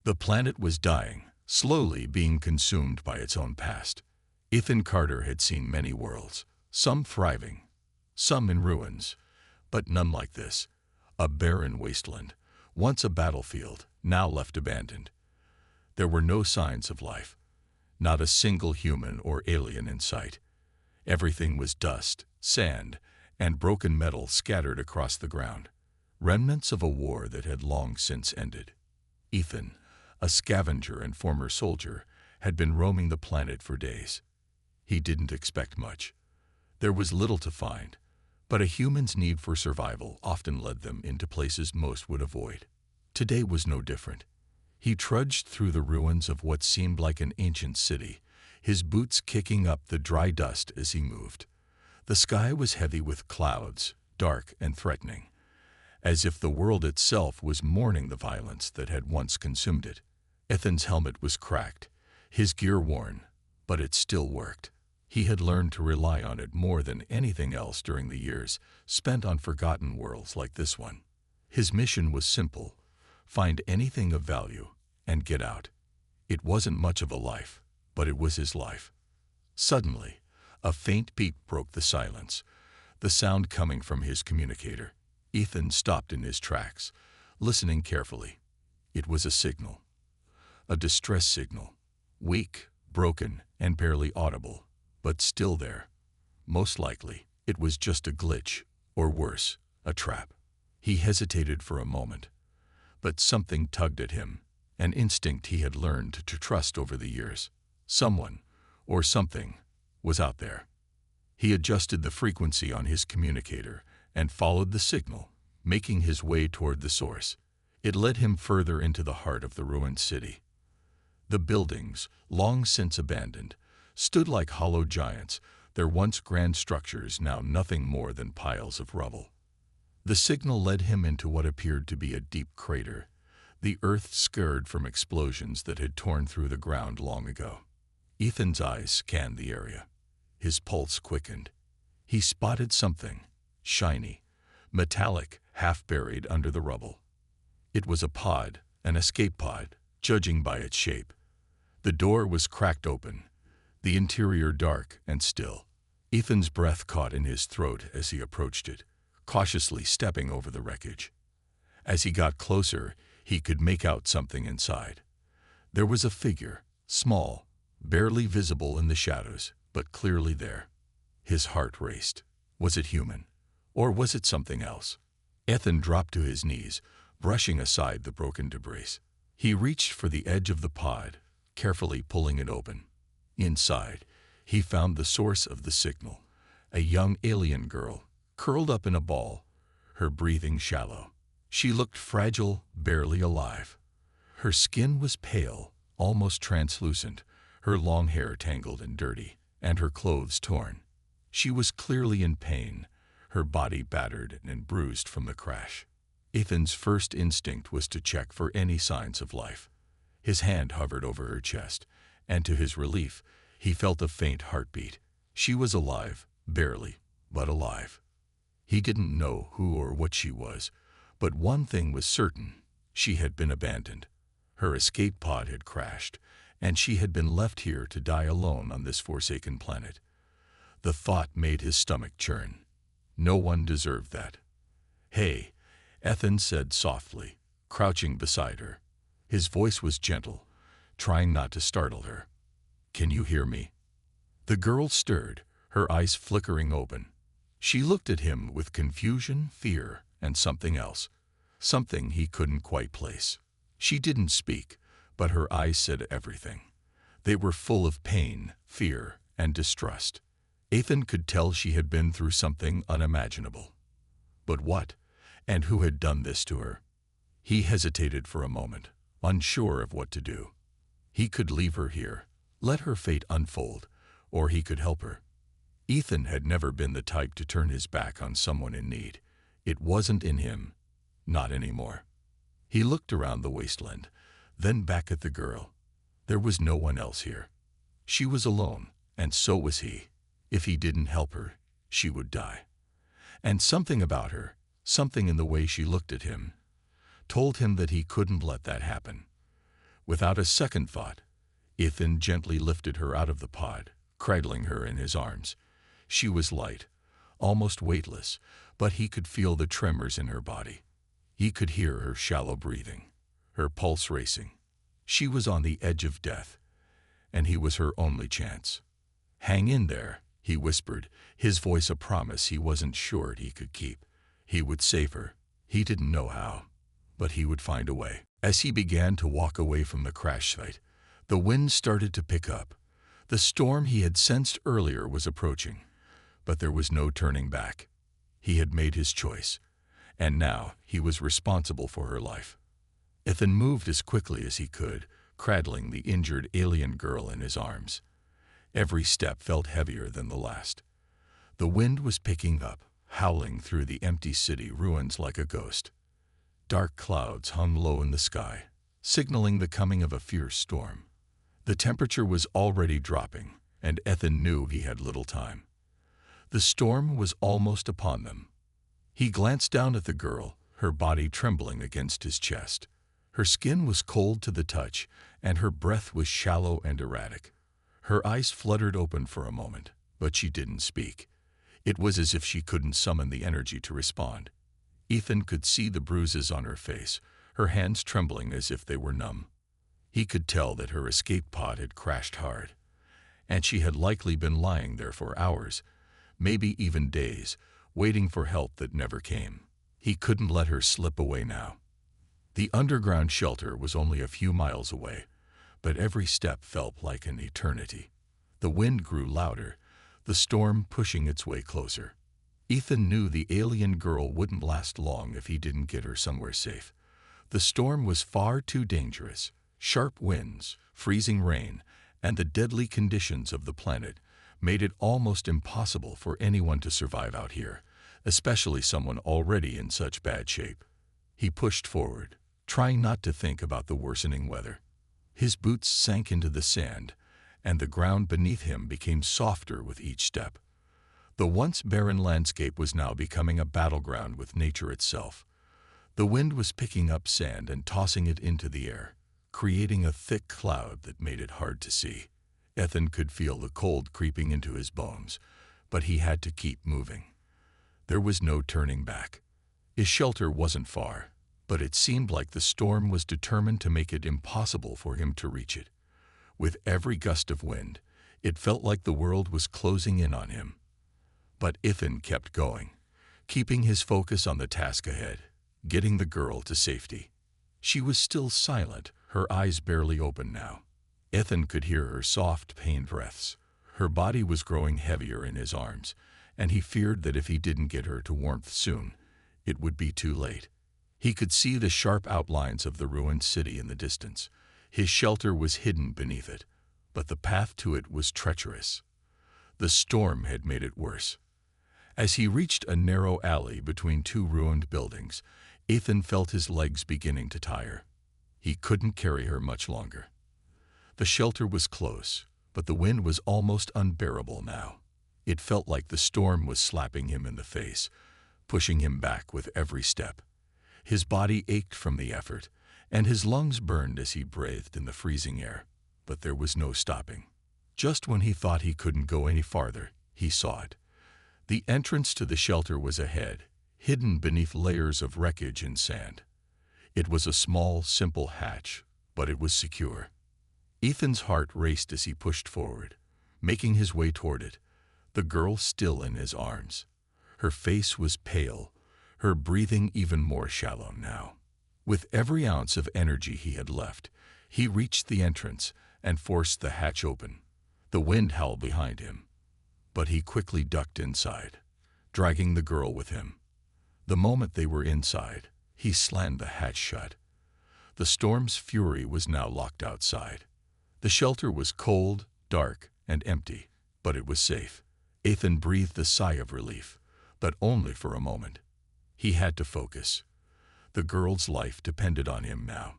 The planet was dying, slowly being consumed by its own past. Ethan Carter had seen many worlds, some thriving, some in ruins, but none like this. A barren wasteland, once a battlefield, now left abandoned. There were no signs of life, not a single human or alien in sight. Everything was dust, sand, and broken metal scattered across the ground, remnants of a war that had long since ended. Ethan, a scavenger and former soldier, had been roaming the planet for days. He didn't expect much. There was little to find, but a human's need for survival often led them into places most would avoid. Today was no different. He trudged through the ruins of what seemed like an ancient city, his boots kicking up the dry dust as he moved. The sky was heavy with clouds, dark and threatening, as if the world itself was mourning the violence that had once consumed it. Ethan's helmet was cracked, his gear worn, but it still worked. He had learned to rely on it more than anything else during the years spent on forgotten worlds like this one. His mission was simple: find anything of value and get out. It wasn't much of a life, but it was his life. Suddenly, a faint beep broke the silence, the sound coming from his communicator. Ethan stopped in his tracks, listening carefully. It was a signal, a distress signal, weak, broken, and barely audible, but still there. Most likely, it was just a glitch, or worse, a trap. He hesitated for a moment, but something tugged at him, an instinct he had learned to trust over the years. Someone, or something, was out there. He adjusted the frequency on his communicator and followed the signal, making his way toward the source. It led him further into the heart of the ruined city. The buildings, long since abandoned, stood like hollow giants, their once grand structures now nothing more than piles of rubble. The signal led him into what appeared to be a deep crater, the earth scarred from explosions that had torn through the ground long ago. Ethan's eyes scanned the area. His pulse quickened. He spotted something, shiny, metallic, half buried under the rubble. It was a pod, an escape pod, judging by its shape. The door was cracked open, the interior dark and still. Ethan's breath caught in his throat as he approached it, cautiously stepping over the wreckage. As he got closer, he could make out something inside. There was a figure, small, barely visible in the shadows, but clearly there. His heart raced. Was it human? Or was it something else? Ethan dropped to his knees, brushing aside the broken debris. He reached for the edge of the pod, carefully pulling it open. Inside, he found the source of the signal, a young alien girl, curled up in a ball, her breathing shallow. She looked fragile, barely alive. Her skin was pale, almost translucent, her long hair tangled and dirty, and her clothes torn. She was clearly in pain, her body battered and bruised from the crash. Ethan's first instinct was to check for any signs of life. His hand hovered over her chest, and to his relief, he felt a faint heartbeat. She was alive, barely, but alive. He didn't know who or what she was, but one thing was certain: she had been abandoned. Her escape pod had crashed, and she had been left here to die alone on this forsaken planet. The thought made his stomach churn. No one deserved that. "Hey," Ethan said softly, crouching beside her. His voice was gentle, trying not to startle her. "Can you hear me?" The girl stirred, her eyes flickering open. She looked at him with confusion, fear, and something else, something he couldn't quite place. She didn't speak, but her eyes said everything. They were full of pain, fear, and distrust. Ethan could tell she had been through something unimaginable. But what, and who had done this to her? He hesitated for a moment, unsure of what to do. He could leave her here, let her fate unfold, or he could help her. Ethan had never been the type to turn his back on someone in need. It wasn't in him, not anymore. He looked around the wasteland, then back at the girl. There was no one else here. She was alone, and so was he. If he didn't help her, she would die. And something about her, something in the way she looked at him, told him that he couldn't let that happen. Without a second thought, Ethan gently lifted her out of the pod, cradling her in his arms. She was light, almost weightless, but he could feel the tremors in her body. He could hear her shallow breathing, her pulse racing. She was on the edge of death, and he was her only chance. "Hang in there," he whispered, his voice a promise he wasn't sure he could keep. He would save her. He didn't know how, but he would find a way. As he began to walk away from the crash site, the wind started to pick up. The storm he had sensed earlier was approaching, but there was no turning back. He had made his choice, and now he was responsible for her life. Ethan moved as quickly as he could, cradling the injured alien girl in his arms. Every step felt heavier than the last. The wind was picking up, howling through the empty city ruins like a ghost. Dark clouds hung low in the sky, signaling the coming of a fierce storm. The temperature was already dropping, and Ethan knew he had little time. The storm was almost upon them. He glanced down at the girl, her body trembling against his chest. Her skin was cold to the touch, and her breath was shallow and erratic. Her eyes fluttered open for a moment, but she didn't speak. It was as if she couldn't summon the energy to respond. Ethan could see the bruises on her face, her hands trembling as if they were numb. He could tell that her escape pod had crashed hard, and she had likely been lying there for hours, maybe even days, waiting for help that never came. He couldn't let her slip away now. The underground shelter was only a few miles away, but every step felt like an eternity. The wind grew louder, the storm pushing its way closer. Ethan knew the alien girl wouldn't last long if he didn't get her somewhere safe. The storm was far too dangerous. Sharp winds, freezing rain, and the deadly conditions of the planet made it almost impossible for anyone to survive out here, especially someone already in such bad shape. He pushed forward, trying not to think about the worsening weather. His boots sank into the sand, and the ground beneath him became softer with each step. The once barren landscape was now becoming a battleground with nature itself. The wind was picking up sand and tossing it into the air, creating a thick cloud that made it hard to see. Ethan could feel the cold creeping into his bones, but he had to keep moving. There was no turning back. His shelter wasn't far, but it seemed like the storm was determined to make it impossible for him to reach it. With every gust of wind, it felt like the world was closing in on him. But Ethan kept going, keeping his focus on the task ahead, getting the girl to safety. She was still silent, her eyes barely open now. Ethan could hear her soft, pained breaths. Her body was growing heavier in his arms, and he feared that if he didn't get her to warmth soon, it would be too late. He could see the sharp outlines of the ruined city in the distance. His shelter was hidden beneath it, but the path to it was treacherous. The storm had made it worse. As he reached a narrow alley between two ruined buildings, Ethan felt his legs beginning to tire. He couldn't carry her much longer. The shelter was close, but the wind was almost unbearable now. It felt like the storm was slapping him in the face, pushing him back with every step. His body ached from the effort, and his lungs burned as he breathed in the freezing air, but there was no stopping. Just when he thought he couldn't go any farther, he saw it. The entrance to the shelter was ahead, hidden beneath layers of wreckage and sand. It was a small, simple hatch, but it was secure. Ethan's heart raced as he pushed forward, making his way toward it, the girl still in his arms. Her face was pale, her breathing even more shallow now. With every ounce of energy he had left, he reached the entrance and forced the hatch open. The wind howled behind him, but he quickly ducked inside, dragging the girl with him. The moment they were inside, he slammed the hatch shut. The storm's fury was now locked outside. The shelter was cold, dark, and empty, but it was safe. Ethan breathed a sigh of relief, but only for a moment. He had to focus. The girl's life depended on him now.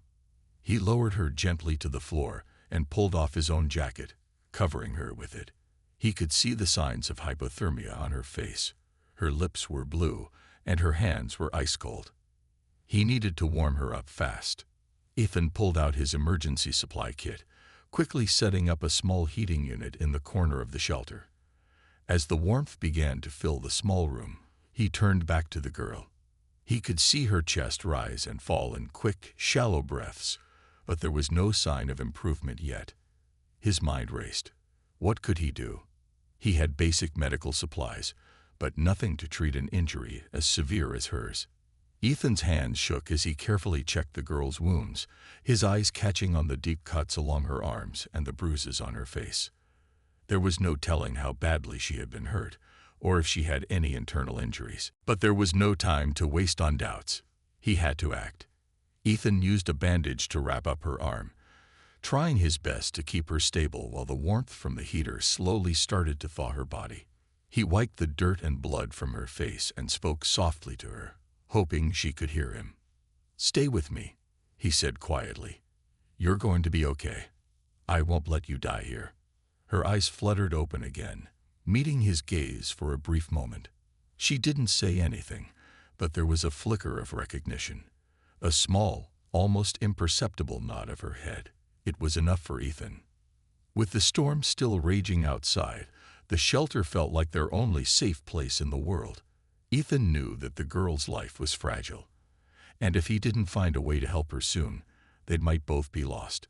He lowered her gently to the floor and pulled off his own jacket, covering her with it. He could see the signs of hypothermia on her face. Her lips were blue, and her hands were ice cold. He needed to warm her up fast. Ethan pulled out his emergency supply kit, quickly setting up a small heating unit in the corner of the shelter. As the warmth began to fill the small room, he turned back to the girl. He could see her chest rise and fall in quick, shallow breaths, but there was no sign of improvement yet. His mind raced. What could he do? He had basic medical supplies, but nothing to treat an injury as severe as hers. Ethan's hands shook as he carefully checked the girl's wounds, his eyes catching on the deep cuts along her arms and the bruises on her face. There was no telling how badly she had been hurt, or if she had any internal injuries. But there was no time to waste on doubts. He had to act. Ethan used a bandage to wrap up her arm, trying his best to keep her stable while the warmth from the heater slowly started to thaw her body. He wiped the dirt and blood from her face and spoke softly to her, hoping she could hear him. "Stay with me," he said quietly. "You're going to be okay. I won't let you die here." Her eyes fluttered open again, meeting his gaze for a brief moment. She didn't say anything, but there was a flicker of recognition. A small, almost imperceptible nod of her head. It was enough for Ethan. With the storm still raging outside, the shelter felt like their only safe place in the world. Ethan knew that the girl's life was fragile, and if he didn't find a way to help her soon, they might both be lost.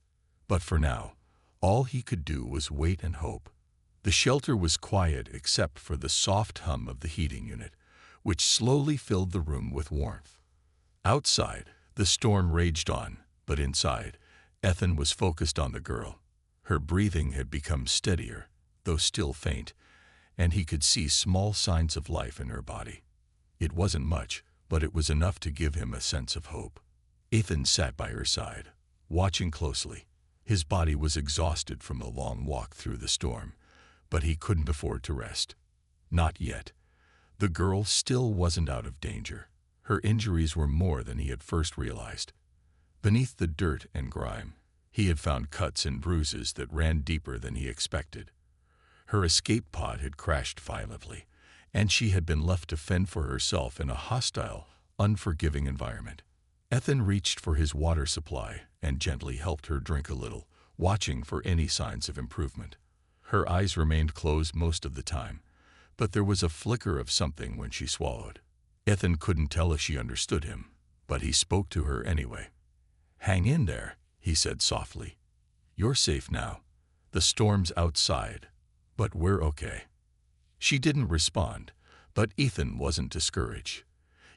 But for now, all he could do was wait and hope. The shelter was quiet except for the soft hum of the heating unit, which slowly filled the room with warmth. Outside, the storm raged on, but inside, Ethan was focused on the girl. Her breathing had become steadier, though still faint, and he could see small signs of life in her body. It wasn't much, but it was enough to give him a sense of hope. Ethan sat by her side, watching closely. His body was exhausted from the long walk through the storm, but he couldn't afford to rest. Not yet. The girl still wasn't out of danger. Her injuries were more than he had first realized. Beneath the dirt and grime, he had found cuts and bruises that ran deeper than he expected. Her escape pod had crashed violently, and she had been left to fend for herself in a hostile, unforgiving environment. Ethan reached for his water supply and gently helped her drink a little, watching for any signs of improvement. Her eyes remained closed most of the time, but there was a flicker of something when she swallowed. Ethan couldn't tell if she understood him, but he spoke to her anyway. "Hang in there," he said softly. "You're safe now. The storm's outside, but we're okay." She didn't respond, but Ethan wasn't discouraged.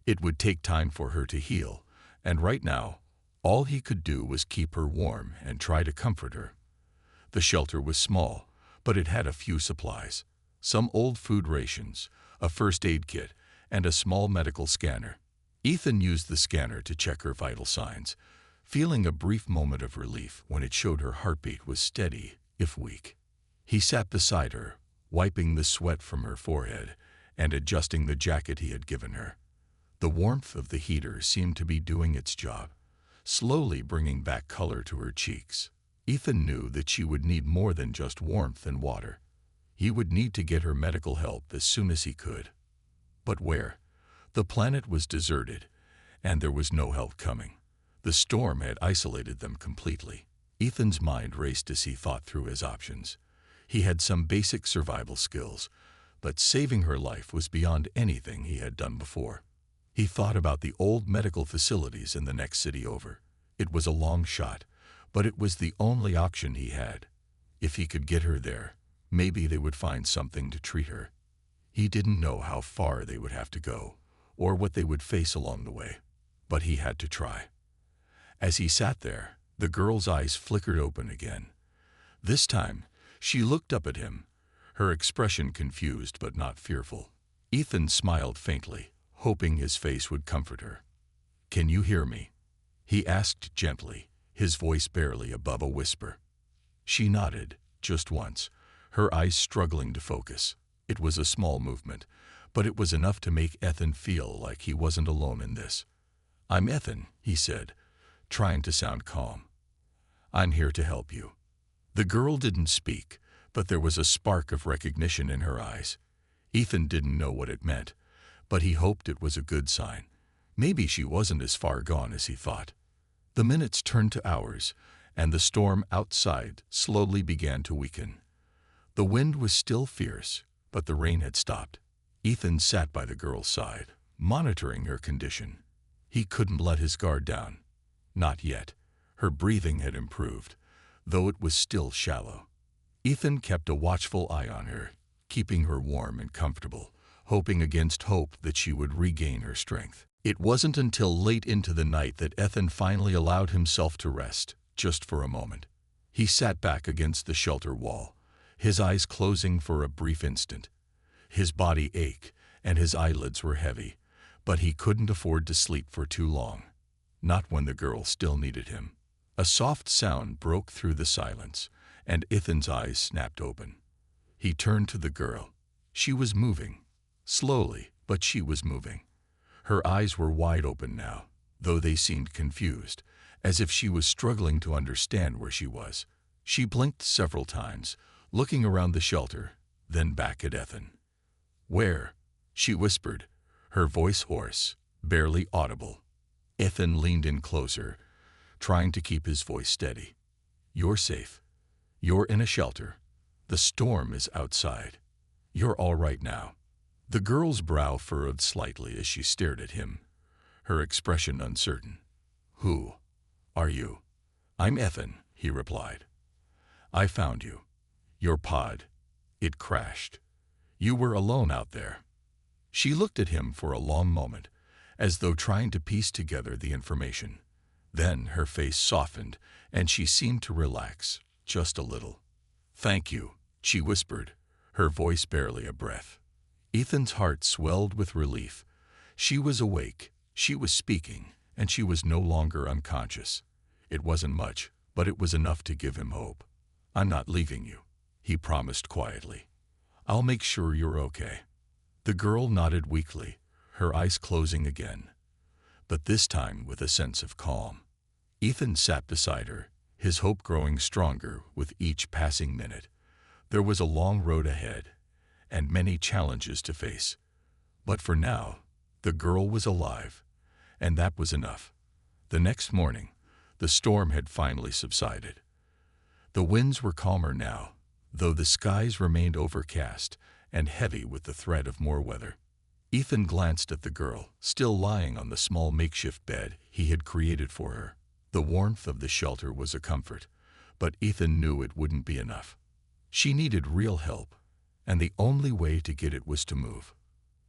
It would take time for her to heal, and right now, all he could do was keep her warm and try to comfort her. The shelter was small, but it had a few supplies. Some old food rations, a first aid kit, and a small medical scanner. Ethan used the scanner to check her vital signs, feeling a brief moment of relief when it showed her heartbeat was steady, if weak. He sat beside her, wiping the sweat from her forehead and adjusting the jacket he had given her. The warmth of the heater seemed to be doing its job, slowly bringing back color to her cheeks. Ethan knew that she would need more than just warmth and water. He would need to get her medical help as soon as he could. But where? The planet was deserted, and there was no help coming. The storm had isolated them completely. Ethan's mind raced as he thought through his options. He had some basic survival skills, but saving her life was beyond anything he had done before. He thought about the old medical facilities in the next city over. It was a long shot, but it was the only option he had. If he could get her there, maybe they would find something to treat her. He didn't know how far they would have to go, or what they would face along the way, but he had to try. As he sat there, the girl's eyes flickered open again. This time, she looked up at him, her expression confused but not fearful. Ethan smiled faintly, hoping his face would comfort her. "Can you hear me?" he asked gently, his voice barely above a whisper. She nodded, just once, her eyes struggling to focus. It was a small movement, but it was enough to make Ethan feel like he wasn't alone in this. "I'm Ethan," he said, trying to sound calm. "I'm here to help you." The girl didn't speak, but there was a spark of recognition in her eyes. Ethan didn't know what it meant, but he hoped it was a good sign. Maybe she wasn't as far gone as he thought. The minutes turned to hours, and the storm outside slowly began to weaken. The wind was still fierce, but the rain had stopped. Ethan sat by the girl's side, monitoring her condition. He couldn't let his guard down. Not yet. Her breathing had improved, though it was still shallow. Ethan kept a watchful eye on her, keeping her warm and comfortable, hoping against hope that she would regain her strength. It wasn't until late into the night that Ethan finally allowed himself to rest, just for a moment. He sat back against the shelter wall, his eyes closing for a brief instant. His body ached, and his eyelids were heavy, but he couldn't afford to sleep for too long. Not when the girl still needed him. A soft sound broke through the silence, and Ethan's eyes snapped open. He turned to the girl. She was moving. Slowly, but she was moving. Her eyes were wide open now, though they seemed confused, as if she was struggling to understand where she was. She blinked several times, looking around the shelter, then back at Ethan. "Where?" she whispered, her voice hoarse, barely audible. Ethan leaned in closer, trying to keep his voice steady. "You're safe. You're in a shelter. The storm is outside. You're all right now." The girl's brow furrowed slightly as she stared at him, her expression uncertain. "Who are you?" "I'm Ethan," he replied. "I found you. Your pod. It crashed. You were alone out there." She looked at him for a long moment, as though trying to piece together the information. Then her face softened, and she seemed to relax, just a little. "Thank you," she whispered, her voice barely a breath. Ethan's heart swelled with relief. She was awake, she was speaking, and she was no longer unconscious. It wasn't much, but it was enough to give him hope. "I'm not leaving you," he promised quietly. "I'll make sure you're okay." The girl nodded weakly, her eyes closing again, but this time with a sense of calm. Ethan sat beside her, his hope growing stronger with each passing minute. There was a long road ahead, and many challenges to face. But for now, the girl was alive, and that was enough. The next morning, the storm had finally subsided. The winds were calmer now, though the skies remained overcast and heavy with the threat of more weather. Ethan glanced at the girl, still lying on the small makeshift bed he had created for her. The warmth of the shelter was a comfort, but Ethan knew it wouldn't be enough. She needed real help, and the only way to get it was to move.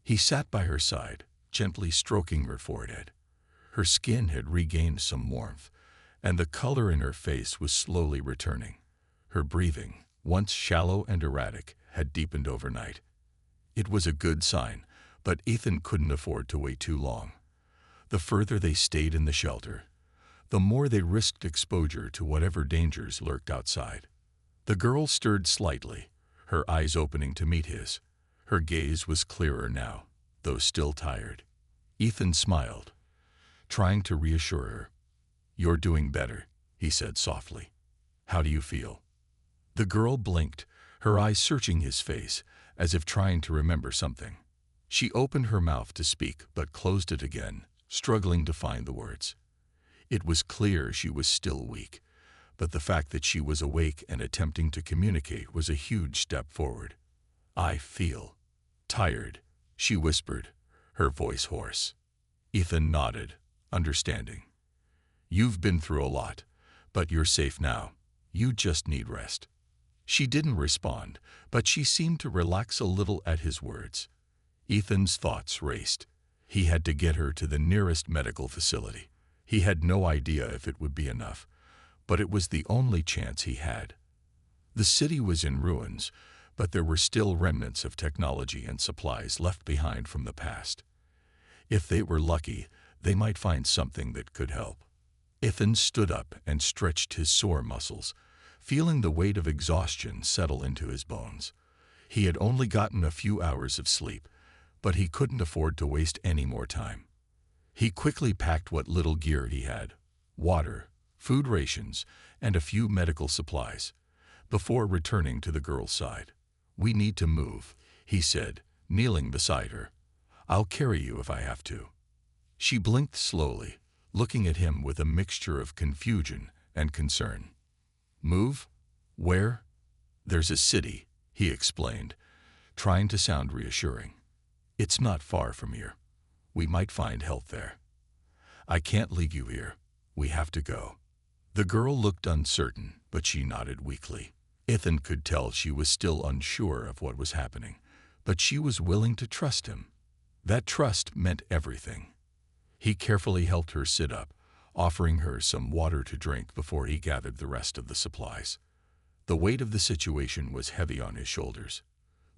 He sat by her side, gently stroking her forehead. Her skin had regained some warmth, and the color in her face was slowly returning. Her breathing, once shallow and erratic, had deepened overnight. It was a good sign, but Ethan couldn't afford to wait too long. The further they stayed in the shelter, the more they risked exposure to whatever dangers lurked outside. The girl stirred slightly, her eyes opening to meet his. Her gaze was clearer now, though still tired. Ethan smiled, trying to reassure her. "You're doing better," he said softly. "How do you feel?" The girl blinked, her eyes searching his face, as if trying to remember something. She opened her mouth to speak, but closed it again, struggling to find the words. It was clear she was still weak, but the fact that she was awake and attempting to communicate was a huge step forward. "I feel tired," she whispered, her voice hoarse. Ethan nodded, understanding. "You've been through a lot, but you're safe now. You just need rest." She didn't respond, but she seemed to relax a little at his words. Ethan's thoughts raced. He had to get her to the nearest medical facility. He had no idea if it would be enough, but it was the only chance he had. The city was in ruins, but there were still remnants of technology and supplies left behind from the past. If they were lucky, they might find something that could help. Ethan stood up and stretched his sore muscles, feeling the weight of exhaustion settle into his bones. He had only gotten a few hours of sleep, but he couldn't afford to waste any more time. He quickly packed what little gear he had: water, food rations, and a few medical supplies, before returning to the girl's side. "We need to move," he said, kneeling beside her. "I'll carry you if I have to." She blinked slowly, looking at him with a mixture of confusion and concern. "Move? Where?" "There's a city," he explained, trying to sound reassuring. "It's not far from here. We might find help there." "I can't leave you here. We have to go." The girl looked uncertain, but she nodded weakly. Ethan could tell she was still unsure of what was happening, but she was willing to trust him. That trust meant everything. He carefully helped her sit up, offering her some water to drink before he gathered the rest of the supplies. The weight of the situation was heavy on his shoulders,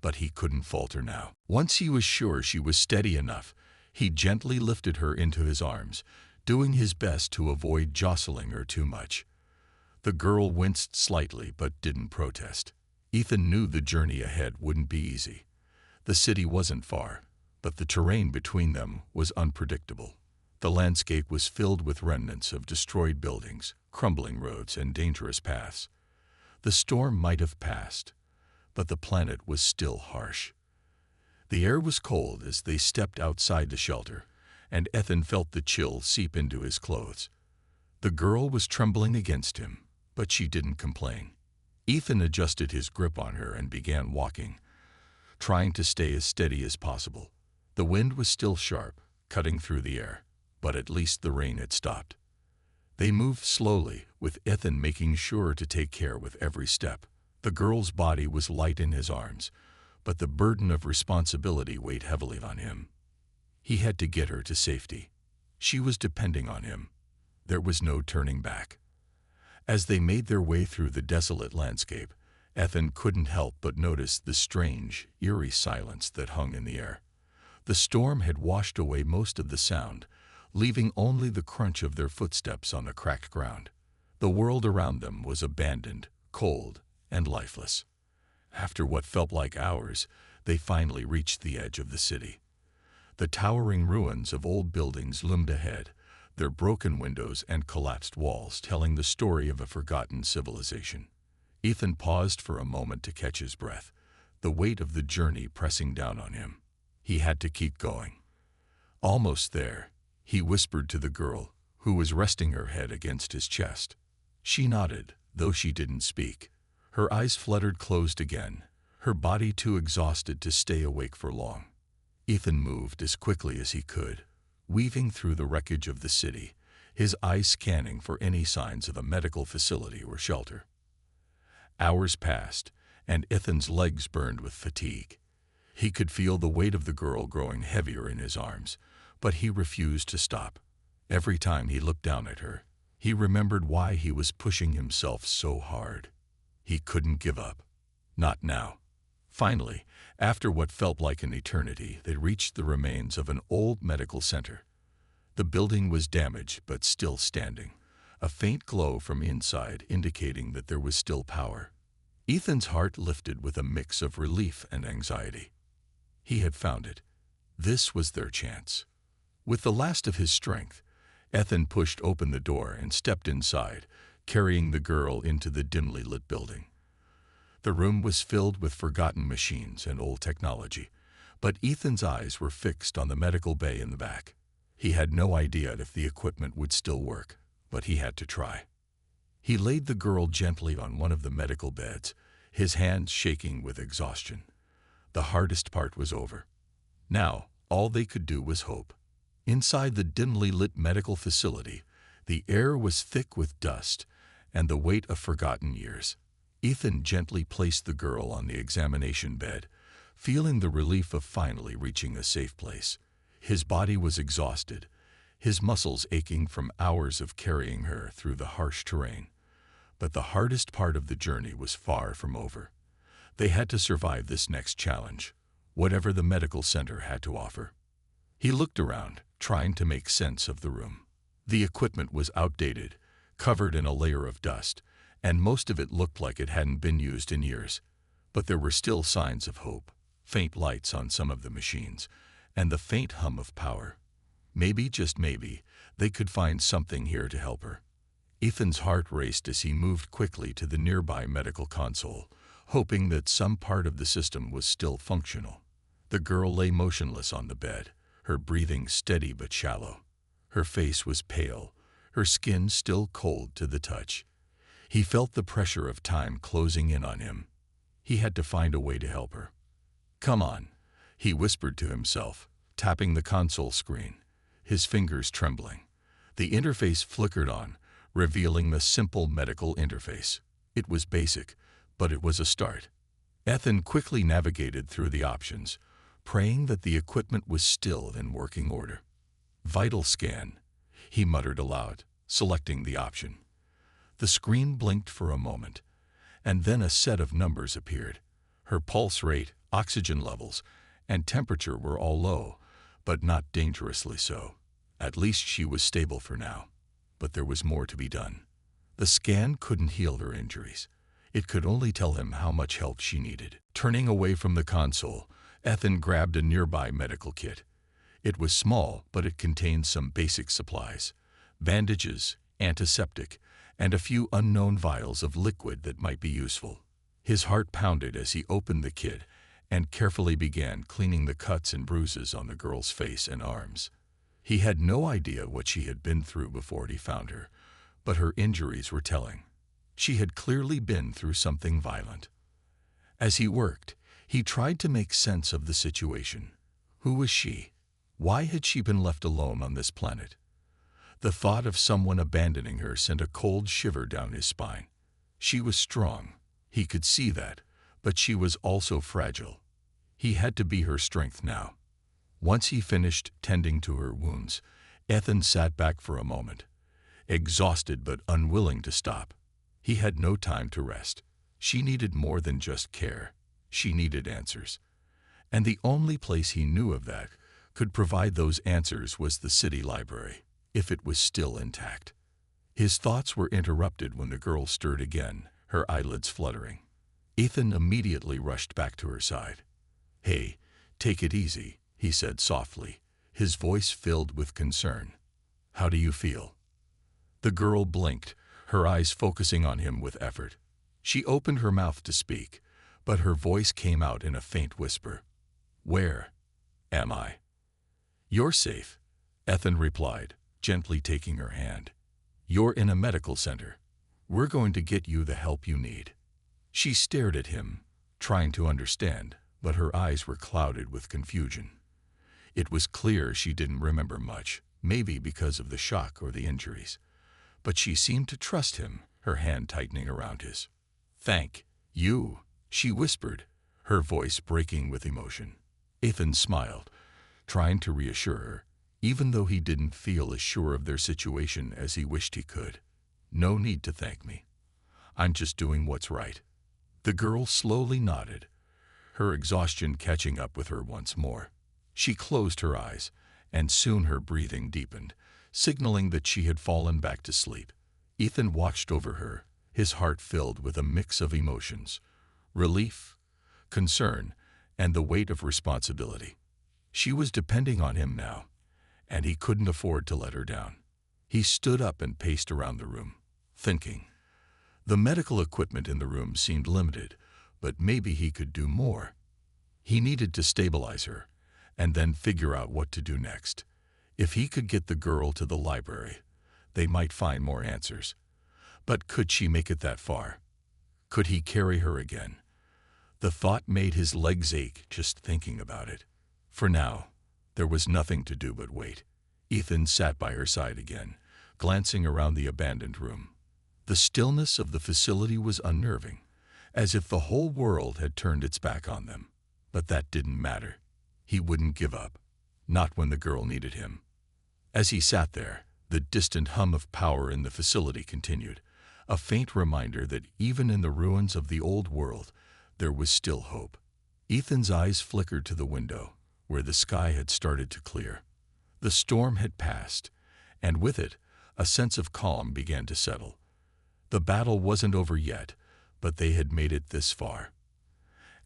but he couldn't falter now. Once he was sure she was steady enough, he gently lifted her into his arms, doing his best to avoid jostling her too much. The girl winced slightly but didn't protest. Ethan knew the journey ahead wouldn't be easy. The city wasn't far, but the terrain between them was unpredictable. The landscape was filled with remnants of destroyed buildings, crumbling roads, and dangerous paths. The storm might have passed, but the planet was still harsh. The air was cold as they stepped outside the shelter, and Ethan felt the chill seep into his clothes. The girl was trembling against him, but she didn't complain. Ethan adjusted his grip on her and began walking, trying to stay as steady as possible. The wind was still sharp, cutting through the air, but at least the rain had stopped. They moved slowly, with Ethan making sure to take care with every step. The girl's body was light in his arms, but the burden of responsibility weighed heavily on him. He had to get her to safety. She was depending on him. There was no turning back. As they made their way through the desolate landscape, Ethan couldn't help but notice the strange, eerie silence that hung in the air. The storm had washed away most of the sound, leaving only the crunch of their footsteps on the cracked ground. The world around them was abandoned, cold, and lifeless. After what felt like hours, they finally reached the edge of the city. The towering ruins of old buildings loomed ahead, their broken windows and collapsed walls telling the story of a forgotten civilization. Ethan paused for a moment to catch his breath, the weight of the journey pressing down on him. He had to keep going. Almost there, he whispered to the girl, who was resting her head against his chest. She nodded, though she didn't speak. Her eyes fluttered closed again, her body too exhausted to stay awake for long. Ethan moved as quickly as he could, weaving through the wreckage of the city, his eyes scanning for any signs of a medical facility or shelter. Hours passed, and Ethan's legs burned with fatigue. He could feel the weight of the girl growing heavier in his arms, but he refused to stop. Every time he looked down at her, he remembered why he was pushing himself so hard. He couldn't give up. Not now. Finally, after what felt like an eternity, they reached the remains of an old medical center. The building was damaged but still standing, a faint glow from inside indicating that there was still power. Ethan's heart lifted with a mix of relief and anxiety. He had found it. This was their chance. With the last of his strength, Ethan pushed open the door and stepped inside, carrying the girl into the dimly lit building. The room was filled with forgotten machines and old technology, but Ethan's eyes were fixed on the medical bay in the back. He had no idea if the equipment would still work, but he had to try. He laid the girl gently on one of the medical beds, his hands shaking with exhaustion. The hardest part was over. Now, all they could do was hope. Inside the dimly lit medical facility, the air was thick with dust and the weight of forgotten years. Ethan gently placed the girl on the examination bed, feeling the relief of finally reaching a safe place. His body was exhausted, his muscles aching from hours of carrying her through the harsh terrain. But the hardest part of the journey was far from over. They had to survive this next challenge, whatever the medical center had to offer. He looked around, trying to make sense of the room. The equipment was outdated, covered in a layer of dust, and most of it looked like it hadn't been used in years. But there were still signs of hope, faint lights on some of the machines, and the faint hum of power. Maybe, just maybe, they could find something here to help her. Ethan's heart raced as he moved quickly to the nearby medical console, hoping that some part of the system was still functional. The girl lay motionless on the bed, her breathing steady but shallow. Her face was pale, her skin still cold to the touch. He felt the pressure of time closing in on him. He had to find a way to help her. "Come on," he whispered to himself, tapping the console screen, his fingers trembling. The interface flickered on, revealing the simple medical interface. It was basic, but it was a start. Ethan quickly navigated through the options, praying that the equipment was still in working order. "Vital scan," he muttered aloud, selecting the option. The screen blinked for a moment, and then a set of numbers appeared. Her pulse rate, oxygen levels, and temperature were all low, but not dangerously so. At least she was stable for now. But there was more to be done. The scan couldn't heal her injuries. It could only tell him how much help she needed. Turning away from the console, Ethan grabbed a nearby medical kit. It was small, but it contained some basic supplies: bandages, antiseptic, and a few unknown vials of liquid that might be useful. His heart pounded as he opened the kit and carefully began cleaning the cuts and bruises on the girl's face and arms. He had no idea what she had been through before he found her, but her injuries were telling. She had clearly been through something violent. As he worked, he tried to make sense of the situation. Who was she? Why had she been left alone on this planet? The thought of someone abandoning her sent a cold shiver down his spine. She was strong, he could see that, but she was also fragile. He had to be her strength now. Once he finished tending to her wounds, Ethan sat back for a moment, exhausted but unwilling to stop. He had no time to rest. She needed more than just care. She needed answers. And the only place he knew of that could provide those answers was the city library, if it was still intact. His thoughts were interrupted when the girl stirred again, her eyelids fluttering. Ethan immediately rushed back to her side. "Hey, take it easy," he said softly, his voice filled with concern. "How do you feel?" The girl blinked, her eyes focusing on him with effort. She opened her mouth to speak, but her voice came out in a faint whisper. "Where am I?" "You're safe," Ethan replied, gently taking her hand. "You're in a medical center. We're going to get you the help you need." She stared at him, trying to understand, but her eyes were clouded with confusion. It was clear she didn't remember much, maybe because of the shock or the injuries. But she seemed to trust him, her hand tightening around his. "Thank you," she whispered, her voice breaking with emotion. Ethan smiled, trying to reassure her, even though he didn't feel as sure of their situation as he wished he could. "No need to thank me. I'm just doing what's right." The girl slowly nodded, her exhaustion catching up with her once more. She closed her eyes, and soon her breathing deepened, signaling that she had fallen back to sleep. Ethan watched over her, his heart filled with a mix of emotions: relief, concern, and the weight of responsibility. She was depending on him now, and he couldn't afford to let her down. He stood up and paced around the room, thinking. The medical equipment in the room seemed limited, but maybe he could do more. He needed to stabilize her, and then figure out what to do next. If he could get the girl to the library, they might find more answers. But could she make it that far? Could he carry her again? The thought made his legs ache just thinking about it. For now, there was nothing to do but wait. Ethan sat by her side again, glancing around the abandoned room. The stillness of the facility was unnerving, as if the whole world had turned its back on them. But that didn't matter. He wouldn't give up, not when the girl needed him. As he sat there, the distant hum of power in the facility continued, a faint reminder that even in the ruins of the old world, there was still hope. Ethan's eyes flickered to the window, where the sky had started to clear. The storm had passed, and with it, a sense of calm began to settle. The battle wasn't over yet, but they had made it this far.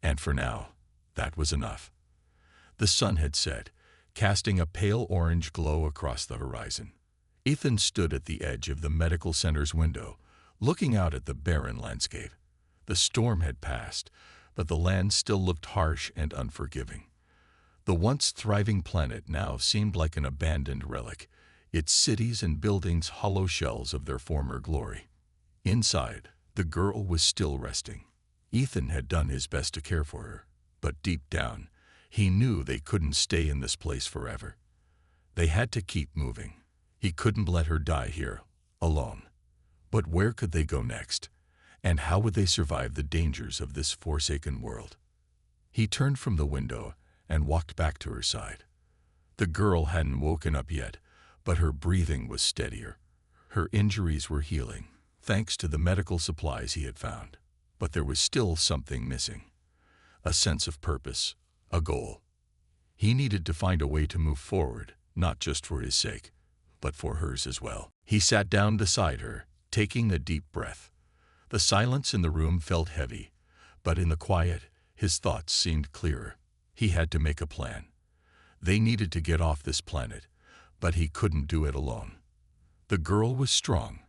And for now, that was enough. The sun had set, casting a pale orange glow across the horizon. Ethan stood at the edge of the medical center's window, looking out at the barren landscape. The storm had passed, but the land still looked harsh and unforgiving. The once thriving planet now seemed like an abandoned relic, its cities and buildings hollow shells of their former glory. Inside, the girl was still resting. Ethan had done his best to care for her, but deep down, he knew they couldn't stay in this place forever. They had to keep moving. He couldn't let her die here, alone. But where could they go next? And how would they survive the dangers of this forsaken world? He turned from the window and walked back to her side. The girl hadn't woken up yet, but her breathing was steadier. Her injuries were healing, thanks to the medical supplies he had found. But there was still something missing. A sense of purpose, a goal. He needed to find a way to move forward, not just for his sake, but for hers as well. He sat down beside her, taking a deep breath. The silence in the room felt heavy, but in the quiet, his thoughts seemed clearer. He had to make a plan. They needed to get off this planet, but he couldn't do it alone. The girl was strong,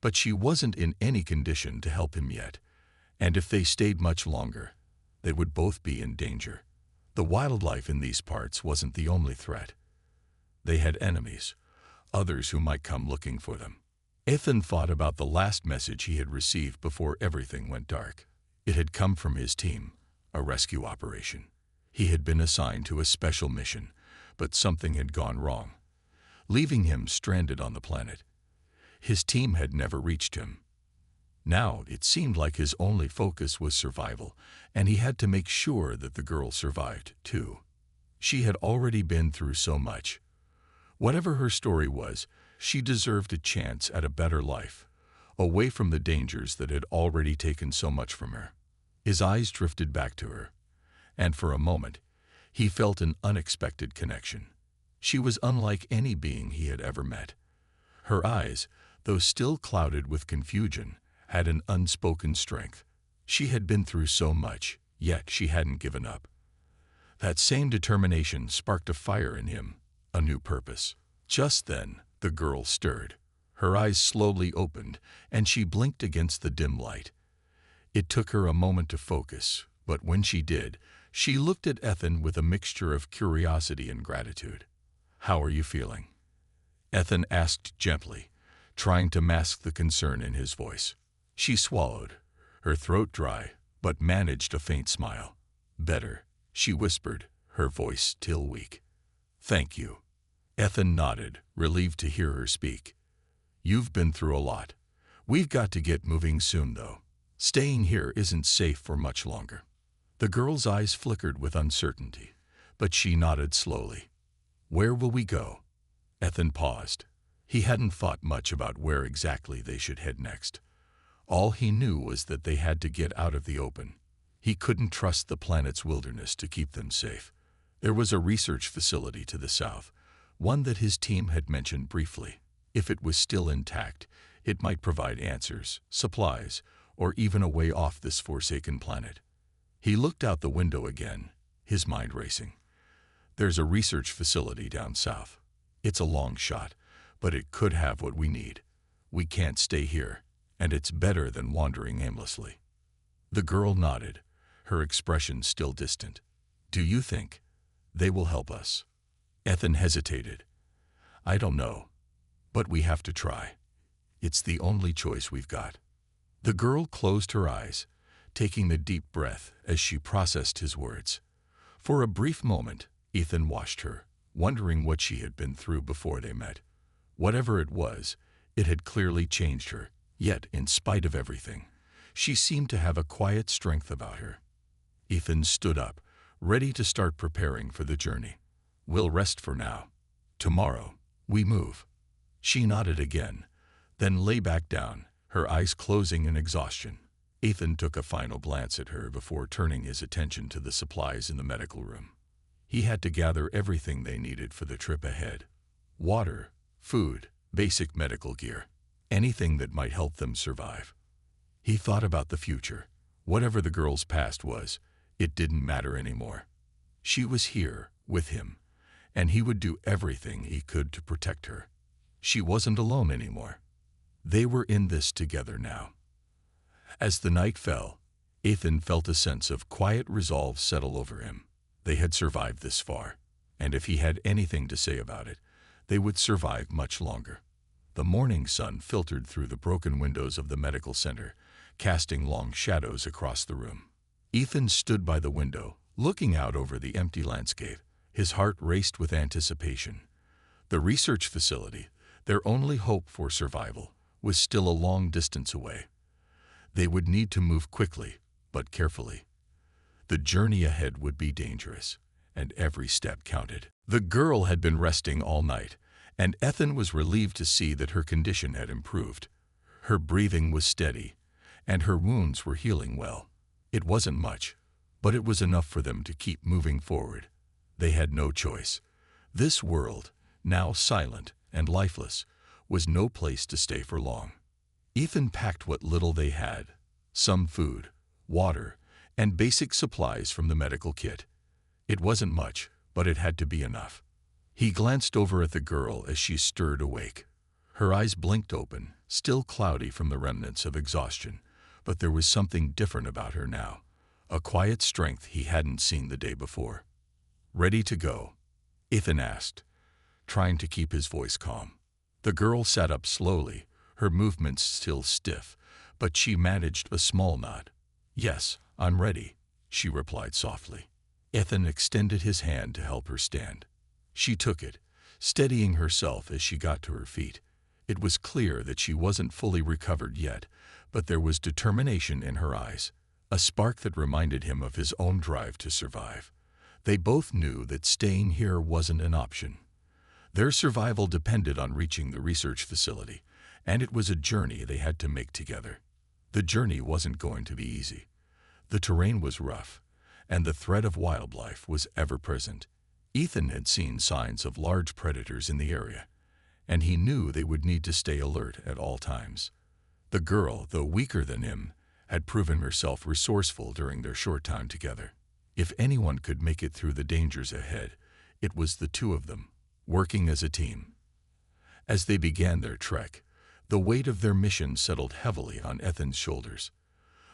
but she wasn't in any condition to help him yet, and if they stayed much longer, they would both be in danger. The wildlife in these parts wasn't the only threat. They had enemies, others who might come looking for them. Ethan thought about the last message he had received before everything went dark. It had come from his team, a rescue operation. He had been assigned to a special mission, but something had gone wrong, leaving him stranded on the planet. His team had never reached him. Now it seemed like his only focus was survival, and he had to make sure that the girl survived, too. She had already been through so much. Whatever her story was, she deserved a chance at a better life, away from the dangers that had already taken so much from her. His eyes drifted back to her, and for a moment, he felt an unexpected connection. She was unlike any being he had ever met. Her eyes, though still clouded with confusion, had an unspoken strength. She had been through so much, yet she hadn't given up. That same determination sparked a fire in him, a new purpose. Just then, the girl stirred. Her eyes slowly opened, and she blinked against the dim light. It took her a moment to focus, but when she did, she looked at Ethan with a mixture of curiosity and gratitude. "How are you feeling?" Ethan asked gently, trying to mask the concern in his voice. She swallowed, her throat dry, but managed a faint smile. "Better," she whispered, her voice still weak. "Thank you." Ethan nodded, relieved to hear her speak. "You've been through a lot. We've got to get moving soon, though. Staying here isn't safe for much longer." The girl's eyes flickered with uncertainty, but she nodded slowly. "Where will we go?" Ethan paused. He hadn't thought much about where exactly they should head next. All he knew was that they had to get out of the open. He couldn't trust the planet's wilderness to keep them safe. There was a research facility to the south, one that his team had mentioned briefly. If it was still intact, it might provide answers, supplies, or even a way off this forsaken planet. He looked out the window again, his mind racing. There's a research facility down south. It's a long shot, but it could have what we need. We can't stay here, and it's better than wandering aimlessly. The girl nodded, her expression still distant. "Do you think they will help us?" Ethan hesitated. "I don't know, but we have to try. It's the only choice we've got." The girl closed her eyes, taking a deep breath as she processed his words. For a brief moment, Ethan watched her, wondering what she had been through before they met. Whatever it was, it had clearly changed her. Yet, in spite of everything, she seemed to have a quiet strength about her. Ethan stood up, ready to start preparing for the journey. "We'll rest for now. Tomorrow, we move." She nodded again, then lay back down, her eyes closing in exhaustion. Ethan took a final glance at her before turning his attention to the supplies in the medical room. He had to gather everything they needed for the trip ahead. Water, food, basic medical gear, anything that might help them survive. He thought about the future. Whatever the girl's past was, it didn't matter anymore. She was here, with him, and he would do everything he could to protect her. She wasn't alone anymore. They were in this together now. As the night fell, Ethan felt a sense of quiet resolve settle over him. They had survived this far, and if he had anything to say about it, they would survive much longer. The morning sun filtered through the broken windows of the medical center, casting long shadows across the room. Ethan stood by the window, looking out over the empty landscape. His heart raced with anticipation. The research facility, their only hope for survival, was still a long distance away. They would need to move quickly, but carefully. The journey ahead would be dangerous, and every step counted. The girl had been resting all night, and Ethan was relieved to see that her condition had improved. Her breathing was steady, and her wounds were healing well. It wasn't much, but it was enough for them to keep moving forward. They had no choice. This world, now silent and lifeless, was no place to stay for long. Ethan packed what little they had, some food, water, and basic supplies from the medical kit. It wasn't much, but it had to be enough. He glanced over at the girl as she stirred awake. Her eyes blinked open, still cloudy from the remnants of exhaustion, but there was something different about her now, a quiet strength he hadn't seen the day before. "Ready to go?" Ethan asked, trying to keep his voice calm. The girl sat up slowly, her movements still stiff, but she managed a small nod. "Yes, I'm ready," she replied softly. Ethan extended his hand to help her stand. She took it, steadying herself as she got to her feet. It was clear that she wasn't fully recovered yet, but there was determination in her eyes, a spark that reminded him of his own drive to survive. They both knew that staying here wasn't an option. Their survival depended on reaching the research facility, and it was a journey they had to make together. The journey wasn't going to be easy. The terrain was rough, and the threat of wildlife was ever present. Ethan had seen signs of large predators in the area, and he knew they would need to stay alert at all times. The girl, though weaker than him, had proven herself resourceful during their short time together. If anyone could make it through the dangers ahead, it was the two of them, working as a team. As they began their trek, the weight of their mission settled heavily on Ethan's shoulders.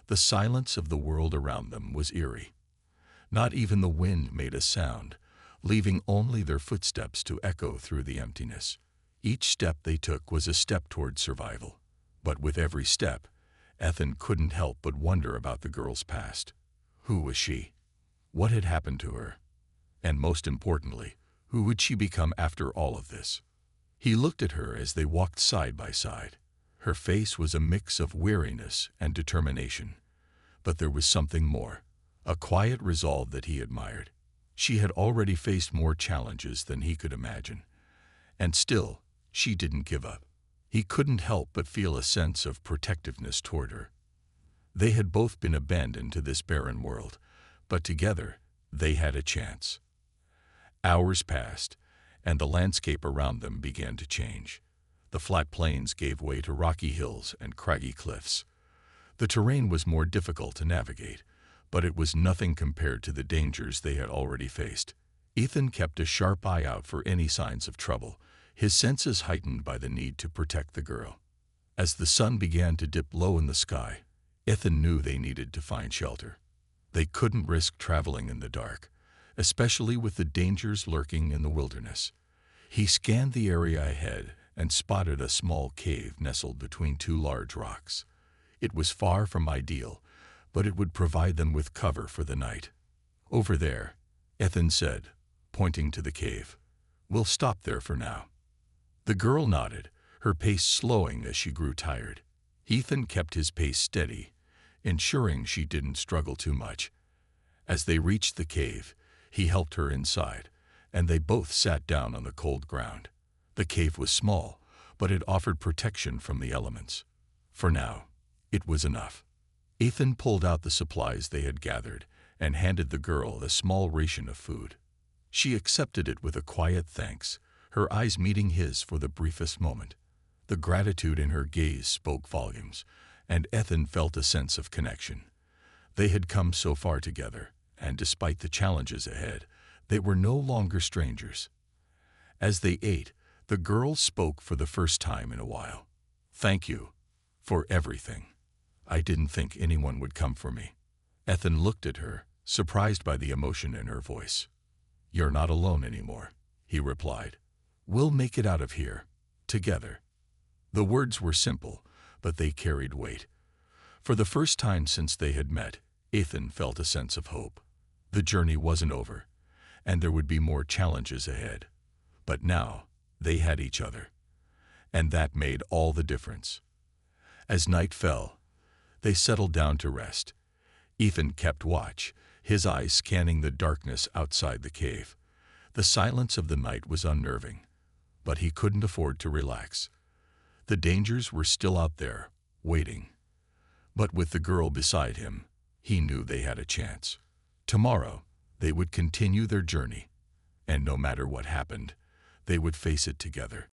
The silence of the world around them was eerie. Not even the wind made a sound, leaving only their footsteps to echo through the emptiness. Each step they took was a step toward survival. But with every step, Ethan couldn't help but wonder about the girl's past. Who was she? What had happened to her? And most importantly, who would she become after all of this? He looked at her as they walked side by side. Her face was a mix of weariness and determination. But there was something more, a quiet resolve that he admired. She had already faced more challenges than he could imagine. And still, she didn't give up. He couldn't help but feel a sense of protectiveness toward her. They had both been abandoned to this barren world, but together they had a chance. Hours passed, and the landscape around them began to change. The flat plains gave way to rocky hills and craggy cliffs. The terrain was more difficult to navigate, but it was nothing compared to the dangers they had already faced. Ethan kept a sharp eye out for any signs of trouble, his senses heightened by the need to protect the girl. As the sun began to dip low in the sky, Ethan knew they needed to find shelter. They couldn't risk traveling in the dark, especially with the dangers lurking in the wilderness. He scanned the area ahead and spotted a small cave nestled between two large rocks. It was far from ideal, but it would provide them with cover for the night. "Over there," Ethan said, pointing to the cave. "We'll stop there for now." The girl nodded, her pace slowing as she grew tired. Ethan kept his pace steady, ensuring she didn't struggle too much. As they reached the cave, he helped her inside, and they both sat down on the cold ground. The cave was small, but it offered protection from the elements. For now, it was enough. Ethan pulled out the supplies they had gathered and handed the girl a small ration of food. She accepted it with a quiet thanks, her eyes meeting his for the briefest moment. The gratitude in her gaze spoke volumes, and Ethan felt a sense of connection. They had come so far together, and despite the challenges ahead, they were no longer strangers. As they ate, the girl spoke for the first time in a while. "Thank you for everything. I didn't think anyone would come for me." Ethan looked at her, surprised by the emotion in her voice. "You're not alone anymore," he replied. We'll make it out of here, together. The words were simple, but they carried weight. For the first time since they had met, Ethan felt a sense of hope. The journey wasn't over, and there would be more challenges ahead. But now, they had each other. And that made all the difference. As night fell, they settled down to rest. Ethan kept watch, his eyes scanning the darkness outside the cave. The silence of the night was unnerving, but he couldn't afford to relax. The dangers were still out there, waiting. But with the girl beside him, he knew they had a chance. Tomorrow, they would continue their journey, and no matter what happened, they would face it together.